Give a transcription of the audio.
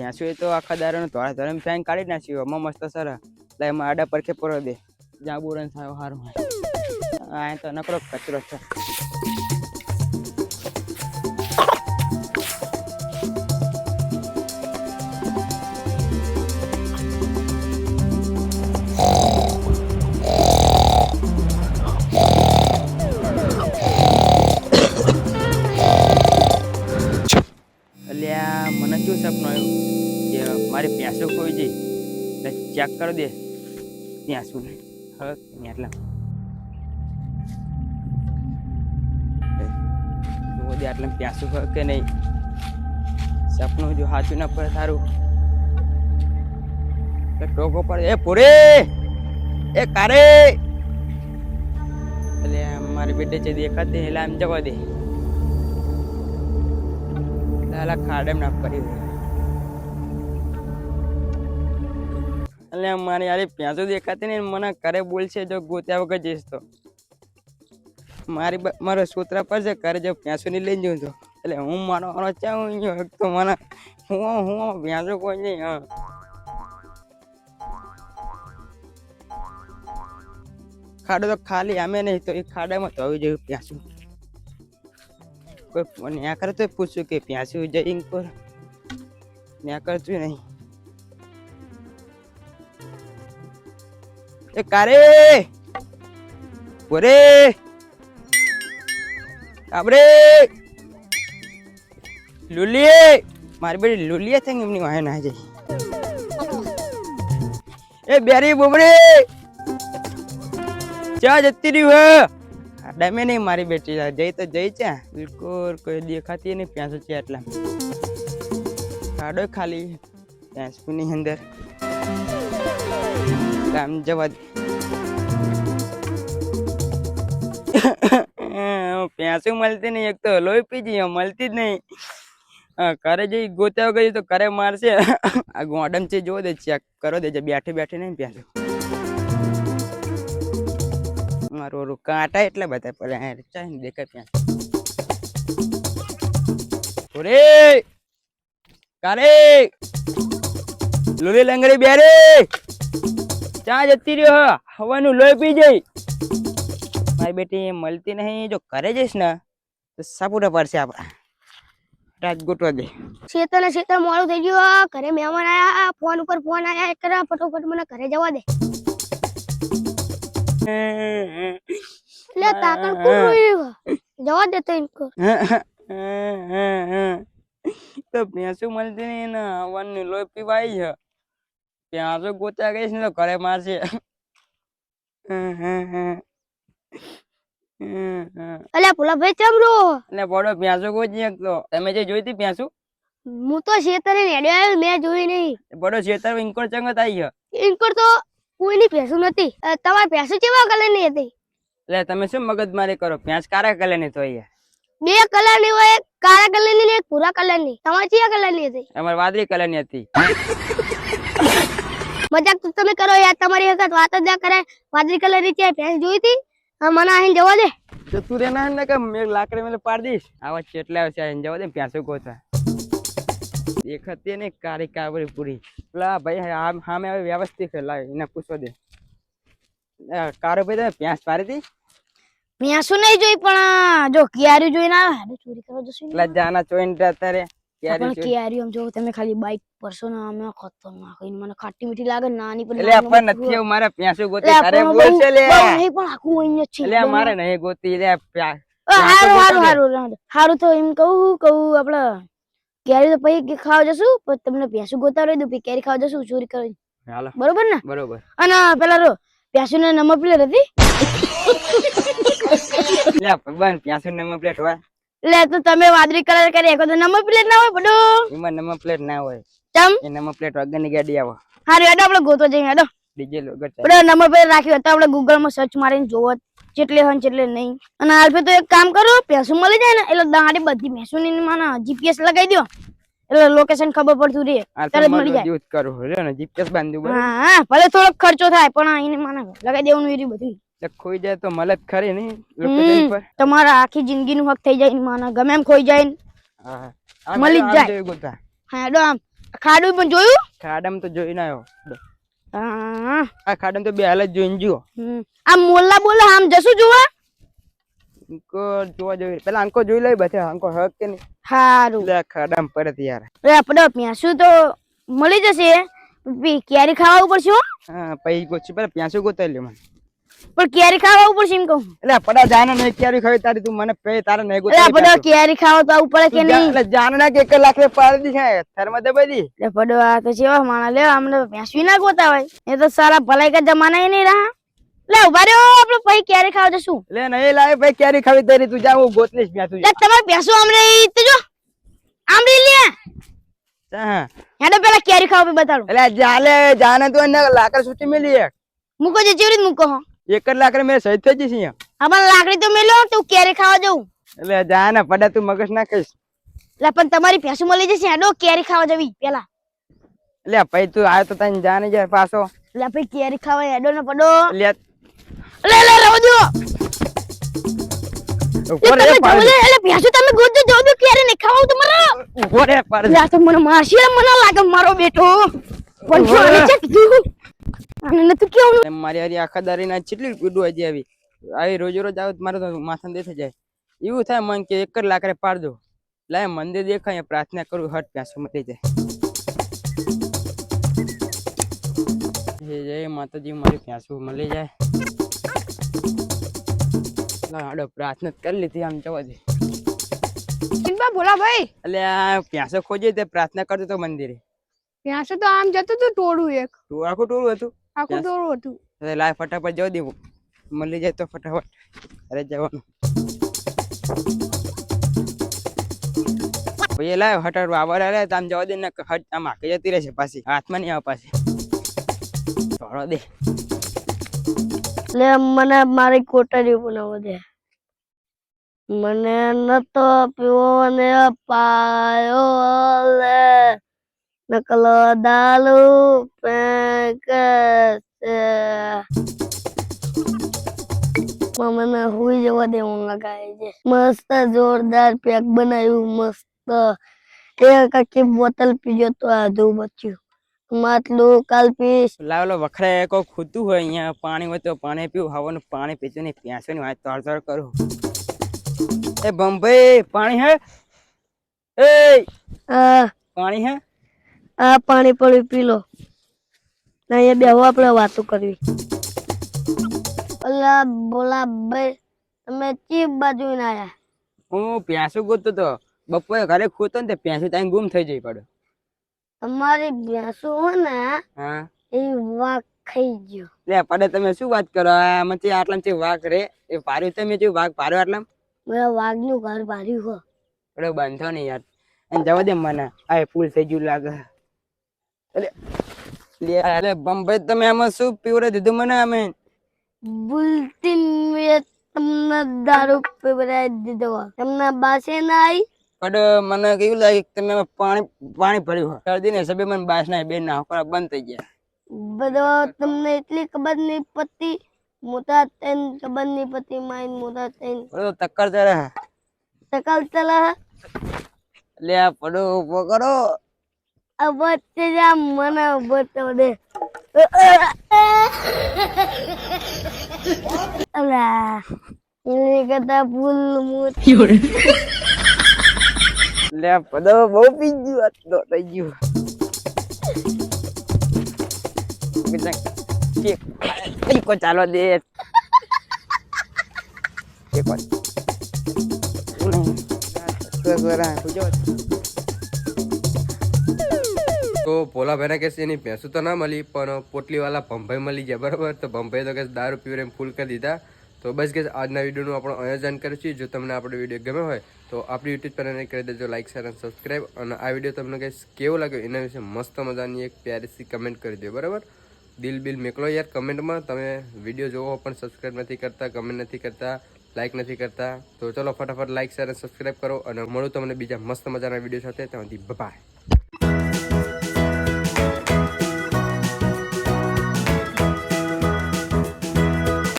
ભેંસુ એ તો આખા દારૂ ધોળા ધોળા ફેન કાઢી નાખ્યું એમાં મસ્ત સર એટલે એમાં આડા પરખે પડો દે જ્યાં બોરન થાય સારું હોય આ તો નકરો કચરો છે. અલ્યા મને શું સપનું આવ્યું કે મારી ભેંસો ખોઈ જઈ એટલે ચેક કરી દે ભેંસું હવે એટલા જોવો દે એટલે ભેંસું ખોય કે નહીં સપનું જો સાચું ના પડે સારું ટોકો પડે એ પૂરે એ કારે એટલે મારી બેટે છે દેખાત દે એટલે આમ જવા દે ખાડે ના પડી એટલે મારી યાર ભેંસો દેખાતી ને મને ઘરે બોલશે જો ગોત્યા વગર જઈશ તો મારો સોતરા પર છે ઘરે જો ભેંસો ની લઈને જઉં તો એટલે હું મારો ચાહું તો મને હું ભેંસો કોઈ નહીં. હા ખાડો તો ખાલી અમે નહીં તો એ ખાડામાં તો આવી જયું ભેંસું કોઈ ન્યા કરે તો પૂછ્યું કે ભેંસું જઈ પર ન્યા કરતું નહીં. એ કારે બોરે કાબરે લુલીએ મારી બેટી લુલીએ છે એમની વાહે ના જઈ એ બેરી બોબરે ચા જતી રહ્યું હે ડમે નહીં મારી બેટી જઈ તો જઈ છે બિલકુલ કોઈ દેખાતી નહીં ભેંસો છે એટલા ખાડો ખાલી ભેંસની અંદર કામ જવા દે ભેંસું મળતી નહીં એક તો લોહી પી જઈએ મળતી જ નહીં ઘરે જઈ ગોત્યા વગર તો ઘરે મારશે આ ગોડમ છે જોવો દે ચેક કરો દે બેઠી બેઠી નહીં ભેંસું મારું કાંટા એટલે બધા પડે ચાય દેખાય ત્યાં ઓરે કારે લોલી લંગડી બેરે ચા જતી રહ્યો હવાનું લોહી પી જઈ મારી બેટી મળતી નહીં જો ઘરે જઈશ ને તો સાપુરા પડશે આપડા રાત ગોટવા દે શેતર મોડું થઈ ગયું ઘરે મહેમાન આયા ફોન ઉપર ફોન આયા એક ફટોફટ મને ઘરે જવા દે લે તાકણ કુરું જવા દે તો ઇનકો તો ભેંસું મળતી નહીં ને હવાનું લોહી પીવાય છે ભેંસો ગોત્યા ગઈશ ને તો ઘરે મારશે. અલ્યા ભોલા ભાઈ ચમરો એટલે બડો ભેંસો ગોતી તો તમે જે જોઈતી ભેંસું હું તો શેતરે નેડ્યો આવ્યો મેં જોઈ નહીં બડો શેતર ઇન્કોર ચંગત આવી છે ઇનકોર તો કોઈની ભેંસું નથી તમારી ભેંસું કેવા કલરની હતી એટલે તમે શું મગજમારી કરો ભેંસ કારા કલરની તો અહીંયા બે કલરની હોય એક કાળા કલરની ને એક ભૂરા કલરની તમારી કયા કલરની હતી અમાર વાદળી કલરની હતી મજાક તો તમે કરો યાર તમારી વખત વાત જ ના કરે વાદળી કલરની છે ભેંસ જોઈ હતી મને આહીને જવા દે તો તું રેના ને કે મેં લાકડી મેલે પાડ દઈશ આવા ચેટલા આવશે આહીને જવા દે ભેંસો ગોતા દેખતી ને કારી કાવરી પૂરી પેલા ભાઈ હામે હવે વ્યવસ્થિત લાવ એને પૂછો દે કારો ભાઈ તમે ભેંસ પારી હતી ભેંસું નહીં જોઈ પણ જો કિયારી જોઈને આવે ચોરી કરવા જશું એટલે જાના ચોઈન અત્યારે કિયારી આમ જો તમે ખાલી બાઈક પરસો ને અમે ખતરનાક મને ખાટી મીઠી લાગે નાની પણ એટલે પણ નથી એવું મારે ભેંસું ગોતી તારે બોલશે લે નહીં પણ આખું અહીંયા છે એટલે મારે નહીં ગોતી લે હારું તો એમ કહું આપડે કેરી તો પછી ખાવા જશું પછી તમને ભેંસું ગોતા રહી દઉં કેરી ખાવા જશું ચોરી કરી બરોબર ને બરોબર અને પેલા રો ભેંસું ને નંબર પ્લેટ હતી ભગવાન ભેંસું નંબર પ્લેટ હોય લે તો તમે વાદળી કલર કરી તો નંબર પ્લેટ ના હોય બડો એમાં નંબર પ્લેટ ના હોય ચમ એ નંબર પ્લેટ વગરની ગાડી આવે હારું હેડો આપણે ગોતવા જઈએ હેડો ડીજે વગર બડો નંબર પ્લેટ રાખ્યો તો આપણે ગૂગલ માં સર્ચ મારીને જોવો જેટલે હોય જેટલે નહીં અને હાલ તો એક કામ કરો ભેંસું મળી જાય ને એટલે દાડી બધી ભેંસું ની મને જીપીએસ લગાવી દો એટલે લોકેશન ખબર પડતું રહે ત્યારે મળી જાય યુઝ કરું હે ને જીપીએસ બાંધ્યું બરાબર હા ભલે થોડો ખર્ચો થાય પણ એને મને લગાવી દેવાનું એ બધું ખોઈ જાય તો મળે જ ખરી નહીં લોકેશન પર તમારા આખી જિંદગીનું હક થઈ જાય મને ગમે એમ ખોઈ જાય મળી જ જાય હા હેડો આમ ખાડું પણ જોયું? ખાડામાં તો જોઈને આવ્યો. હા. આ ખાડામાં તો બે હાલ જ જોઈને જુઓ. આ મોલ્લા બોલા આમ જશું જોવા? અંકો જોવા જોઈએ. પેલા અંકો જોઈ લઈ બધા. અંકો હક કે નહીં? હારું. લે ખાડામાં પરત યાર. આપણે ભેંસું તો મળી જશે. કેરી ખાવા પડશે હો. હા પૈ ગોછી પેલા પ્યાસું ગોતાઈ લ્યો મને. પણ કેરી ખાવા પડશે એમ કહું. એટલે પડા જાને નહીં કેરી ખાવી તારી તું મને પે તારે નહીં ગોતાઈ. એટલે આપણે કેરી ખાવા તો આવું પડે કે નહીં? એટલે જાને ના કે 1 લાખ રે પાડી દી છે થરમાં દબાઈ દી. એટલે પડો આ તો જેવા માણા લેવા અમને ભેંસવી ના ગોતા હોય. એ તો સારા ભલાઈ કા જમાના નહીં રહ્યા. લે ઉભા રહ્યો આપણે પછી કેરી ખાવા જશું. લે નહીં લાવે ભાઈ કેરી ખાવી તારી તું જા હું ગોતલીશ પ્યાસું. લે તમારે ભેંસો અમને તો જો આમરી લે. હા હેડો પેલા કેરી ખાવા બતાડો. એટલે જાલે જાને તો એને લાકડ સૂટી મેલી એક. મૂકો જે ચેવરી મૂકો હો. 1 લાખ રે મેં સહિત થઈ જશે અહીંયા. આપણે લાકડી તો મેલો તું કેરી ખાવા જવું. એટલે જાને પડા તું મગજ ના કઈશ. એટલે પણ તમારી ભેંસો મળી જશે હેડો કેરી ખાવા જવી પેલા. એટલે ભાઈ તું આયો તો તને જાને જાય પાછો. એટલે ભાઈ કેરી ખાવા હેડો ને પડો. લે લે રવા દો. ઉભો રે પાડી. એટલે ભેંસો તમે ગોતો જો દો કેરી ને ખાવા તમારે. ઉભો રે પાડી. લા તો મને મારશી મને લાગે મારો બેટો. પણ જો આને ચેક કીધું. અને નતું કેવું મારી હારી આખા દારી ના કેટલી કુડું હજી આવી રોજ રોજ આવ મારે તો માથા દે થઈ જાય એવું થાય મન કે 1 લાખ રે પાડ દો લાય મંદિર દેખાય પ્રાર્થના કરું હટ પ્યાસો મટી જાય જય માતાજી મારી પ્યાસો મળી જાય લાડો પ્રાર્થના કરી લીધી આમ જવા દે ચિંતા ભોલા ભાઈ એટલે આ પ્યાસો ખોજે તે પ્રાર્થના કરતો તો મંદિરે પ્યાસો તો આમ જતું હતું ટોળું એક તું આખું ટોળું હતું આખું ટોળું હતું લાય ફટાફટ જવા દેવું મળી જાય તો ફટાફટ અરે જવાનું ભાઈ લાવ હટાડું આવાર અરે આમ જવા દે ને હટ આમ આખી જતી રહેશે પાછી હાથમાં નહીં આવે પાછી થોડો દે લે મને મારી કોટરી બનાવો દે મને નતો પીવો ને પાયો લે નકલો દાલુ પેકે મને હુઈ જવા દે હું લગાય છે મસ્ત જોરદાર પેક બનાવ્યું મસ્ત એક આખી બોટલ પીજો તો આધું બચ્યું માટલું કાલ પીશ લાવલો વખરાય કોઈ ખૂતું હોય અહીંયા પાણી હોય તો પાણી પીવું હવાનું પાણી પીતું નહીં પ્યાસો ની વાત તળ કરું એ બંભાઈ પાણી હે એ પાણી હે આ પાણી પડ્યું પી લો અહીંયા બેહો આપણે વાતો કરવી અલા બોલા ભાઈ તમે ચીપ બાજુ ના આયા હું પ્યાસો ગોતતો તો બપોરે ઘરે ખોતો ને તે પ્યાસો ત્યાં ગુમ થઈ જઈ પડ્યો તમારી ભેંસો હોય ને હા એ વાઘ ખાઈ ગયો લે પડે તમે શું વાત કરો આમાંથી આટલા વાઘ રે એ પાર્યું તમે જે વાઘ પાર્યો આટલા મેં વાઘનું ઘર પાર્યું હો પડે બાંધો નહીં યાર અને જવા દે મને આ ફૂલ થઈ ગયું લાગે લે બંભાઈ તમે આમાં શું પીવડે દીધું મને અમે બુલટીન મેં તમને દારૂ પીવડાવી દીધો તમને બાસે ના આવી પણ મને કેવું લાગે તમે પાણી પાણી ભર્યું શરદી ને સબે મને બાસ ના બે ના બંધ થઈ ગયા બધો તમને એટલી ખબર નહીં પડતી મોટા તેન ખબર નહીં પડતી માઇન મોટા તેન પડો તક્કર ચડે સકલ ચલા લે આ પડો ઉભો કરો અબત જા મને બતો દે અલા ini kata pulmut લે પડો બહુ પી ગયું આ તો થઈ ગયું કો ચાલો દે તો ભોલા ભાઈને કે એની ભેંસું તો ના મળી પણ પોટલી વાળા ભંભાઈ મળી ગયા બરાબર તો ભંભાઈ તો કે દારૂ પીવરે ફૂલ કરી દીધા તો બસ કે આજના વિડીયોનું આપણે આયોજન કરીશું જો તમને આપણો વિડીયો ગમે હોય તો આપણી યુટ્યુબ ચેનલને કરી દેજો લાઈક શેર અને સબસ્ક્રાઈબ અને આ વિડીયો તમને કંઈ કેવો લાગ્યો એના વિશે મસ્ત મજાની એક પ્યારી કમેન્ટ કરી દો બરાબર દિલ બિલ મેકલો યાર કમેન્ટમાં તમે વિડીયો જોવો પણ સબસ્ક્રાઈબ નથી કરતા કમેન્ટ નથી કરતા લાઈક નથી કરતા તો ચલો ફટાફટ લાઈક શેર અને સબસ્ક્રાઈબ કરો અને મળું તમને બીજા મસ્ત મજાના વિડીયો સાથે ત્યાંથી બાય